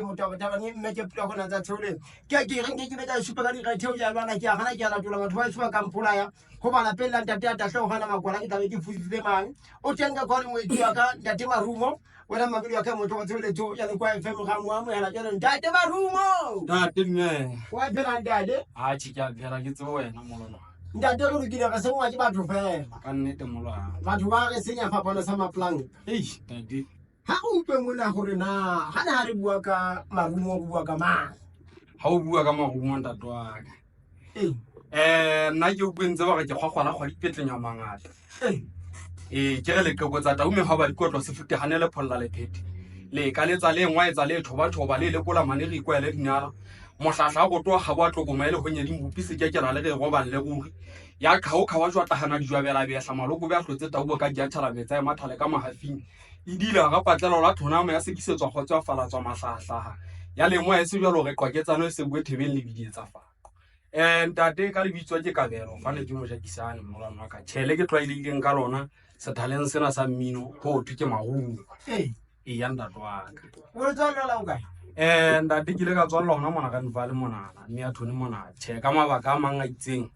motho ba ne mme ke pula gona tsa tshole ke reng ke betsa supa ka dikgatheo ja lwana ke agana ke ala tola batho ba supa ka mpola ya go bala pela ntate ya tahlo gana makwala ke tabe ke fusitse mang o tsenga gore mo itwa ka ntate marumo wena mabili ya ka motho wa tshole tso ya le kwa FM ga mo amo ya la ntate marumo ntate mme wa phela ndade a tshika phela ke tso wena mololo ntate go dikile ka sengwa ke batho fela ka nnete molwana batho ba re senya fapana sa maplang ntate ha o utlwe mona gore na ha na re bua ka marumo o bua ka mang ha o bua ka marumo ntate wa ka nna ke o bentse ba ke kgwakgwala kgwa dipetlenya mangata ke re le ke botsa taume ha ba dikotlo se fute hanele pholla le phete le ka letsa le ngwa etsa le thoba le kola mane re ikwele dinyala mohlahla go twa ga ba tlokomele go nya dimbupi se ke ra le re go ba le ruri ya khao khawa jwa tahana dijwa bela be hla maloko be a hlotse taubo ka dia thala betsa e mathale ka mahafing idila ga patlelo la thonama ya sekisetswa kgotswa falatswa mahlahla ya lengwa e se jwa lo re kwaketsano se bue thebeng le bidietsa fa ntate ka le bitswa ke kabelo fa ne ke mo jakisane molwana ka tshele ke tlwaileng ka lona se taleng sena sa mmino ho thwe ke marumo ya ndatwa ka o tsala la o ka ntate ke le ka tswalla hona mona ka nvale mona mme a thone mona tshe ka mabaka a manga itseng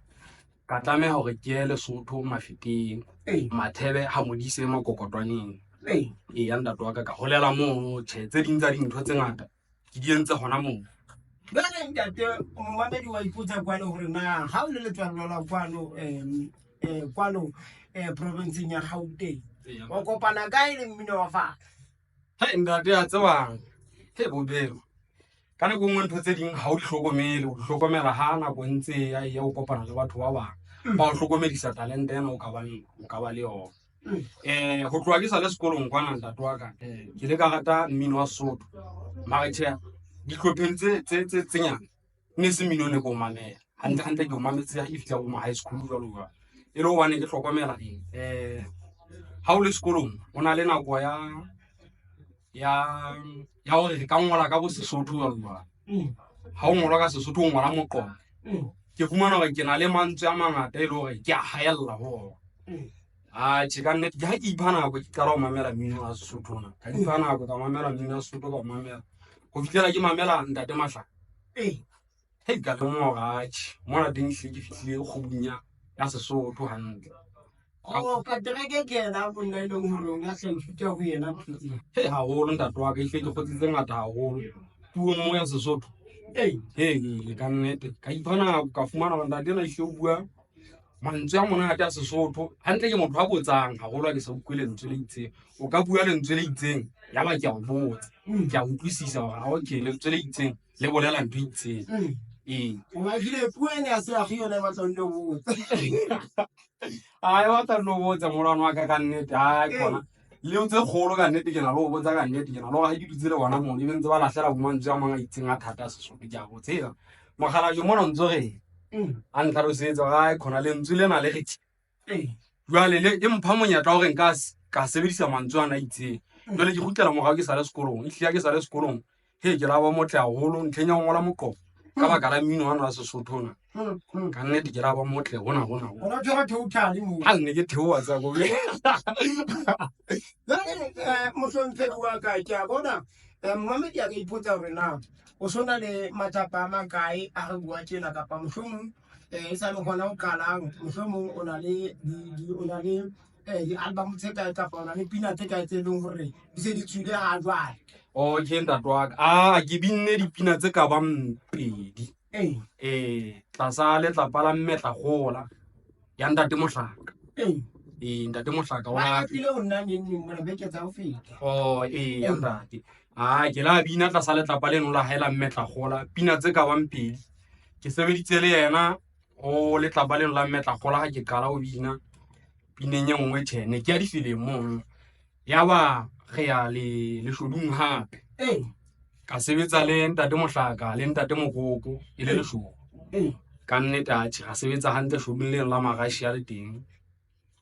ka tlameha hore ke ele Sotho mafeteng mathebe ha modise makokotwaneng ya ndatwa ka holela mo tshe tse ding tsa dintho tse ngata ke di entse hona mo bana ntate mamedi wa iputsa kwano gore na ha o le letswalo la kwano province ya Gauteng o kopana ka ile mmino wa fa ntate a tsewang bobelo ka ne go ngwe ntho tse ding ha o hlokomele o hlokomela ha na go ntse ya o kopana le batho ba bang ba o hlokomedisa talent ena o ka ba le yona go tloa ke sa le sekolong kwana ntatwa ka ke le ka rata mmino wa Sotho mara tshe dikopeng tse nyana ne se mmino ne go mamela hantle ke o mametse ya ifitla go ma high school jalo e le one ke hlokomela ha o le sekolong o na le nako ya hore re ka ngola ka bo Sesotho jalo ha o ngola ka Sesotho o ngola moqomo ke fumana hore ke na le mantswe a mangata e le hore ke a haella ho tse ka nnete ke ha ke ipha nako ke qala ho mamela mmino wa Sesotho na ka ipha nako ka mamela mmino wa Sesotho ka mamela go fitlela ke mamela ntate Mahla ka le mo gatshi mona teng hle ke fihlile go bunya ya Sesotho hantle ka tereke ke na go nna ile ngolong ya hlentshutse go yena ha ho lo ntatwa ka ihle ke khotsitse ngata ha ho puo mo ya Sesotho ka nnete ka ipana ka fumana ba ntate na ihle o bua mantswe a mona a Sesotho hantle ke motho a botsang ha holo ke sa utlwele lentswe le itseng o ka bua lentswe le itseng ya ba ke a botsa ke a utlwisisa hore okay lentswe le itseng le bolela ntwe itseng o ba dile puo ene ya se ya yona ba tla nne botsa wa tla no botsa molwana wa ka nnete kona le ntse kgolo ka nnete ke na lo botsa ka nnete ke na lo ga ke dutse le bona mo e bentse ba lahlela bo mantswe a manga itseng a thata Sesotho ke a botsela mogala jo mona ntse re a ntlhalosetsa ga khona lentswe le na le re jwale le e mpha monyatla hore ka sebedisa mantswe ana itseng jwale ke gutlela mogao ke sa le sekolong ihlia ke sa le sekolong ke la ba motle haholo ntlhenya o ngola moqomo ka baka la mmino wa Sesotho na ka nnete ke la ba motle hona ona tshwara total mo ha ne ke theoa tsa go mohlompe wa ka ke a bona Mamedi ya ka ipotsa hore na o sona le matsapa a makae a re bua tjena kapa mohlomong e sa le gona o qalang mohlomong o na le di-album tse kae kapa o na le pina tse kae tse leng hore di se di tswile ha jwale ke ntatwa ka ke binne dipina tse ka bang pedi tlasa letlapa la Mmetla Gola ya ntate Mohlaka ntate Mohlaka wa tlile o nna neng mo beke tsa ho feta ya ntate ke la bina tlasa letlapa leno la haela Mmetla Gola pina tse ka bang pedi ke sebeditse le yena o letlapa leno la Mmetla Gola ha ke qala o bina pineng ye nngwe tshene ke ya difilemong ya ba ge ya le shodung hape ka sebetsa le ntate Mohlaka le ntate Mokoko e le leshogo ka nnete ga sebetsa hantle shodung leno la Magashi ya le teng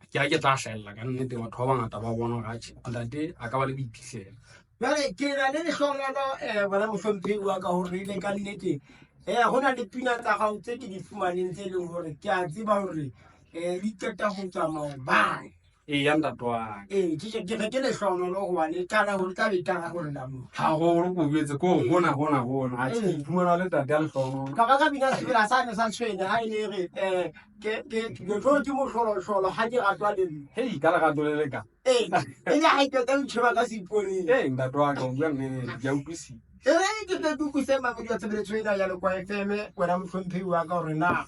ke tla hlahella ka nnete batho ba bangata ba bona gatshi ntate a ka ba le boiphihlelo jwale ke na le lehlongelo bona mohlomphehi wa ka hore ile ka nnete go na le pina tsa gago tse ke di fumaneng tse leng hore ke a tseba hore di qeta go tswa maobane eya ntate wa ka ke re ke lehlohonolo gobane tala gore tla betala gore namo gagolo ko betse ko gona a ke iphumana le tate ya lehlohonolo ka bina sebela sane sa tshwene ga e ne re ketlo ke motlholotlholo ga ke ratwa le nna hei ka legato le leka e le ga iketa ditšheba ka seiponeng ntate wa ka o bua nnenene ke a utlwisisa ke kuse mabedi a tshebeletso ena ya Lekwa FM wena motlhomphehi wa ka gore na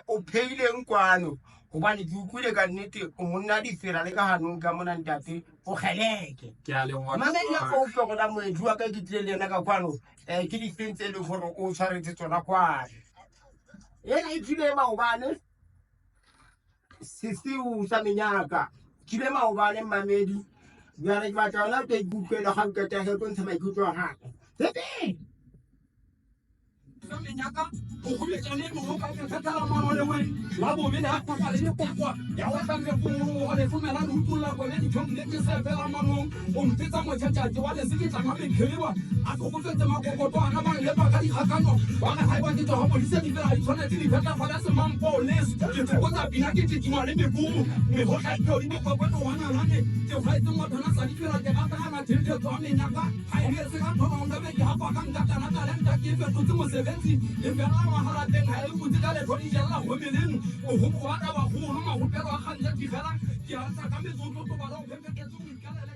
o phehileng kwano gobane ke utlwile ka nnete o monna difera le ka ganong ka mona ntate o kgeleke ke a lengwa mamedi a faufe gona moedi wa ka ke tlile le ena ka kwano ke difeng tse e leng gore o tshwaretse tsona kwano ena e tlile maobane sesiu sa menyaka tlile maobane mamedi jale ke batla ona ke ikutlwela ga nketa ge tlo ntsha maikutlo a gago menyaka o gobetsane mo ka tsetela mano le we la bo bena ka ba le kopwa ya wa ka go go le fumela no tula go le ditšhong le ke se fela mano o mpetsa motshatšhatši wa le se ke tla ngabe kheliwa a go go tsetse makokoto ana ba le ba ka di gakano ba ga ba ke tlo go di se di fela di tshwanetse di feta fa se mampo le ke go tsa bina ke tšhima le mebumo me go tla ke di go go wana lane ke ga itse mo thana sa di fela ke ga ta na tšhelete twa menyaka ga e se ka thona o ndabe ke ha pa ka ngata na talenta ke fe totse mo seventy e fela mahala teng ha e botse ka le thodi jella go meleng o go go ba ba go no ma go pela ga ntse di fela ke a tsa ka metsotso to ba lo ke ke tso ikala le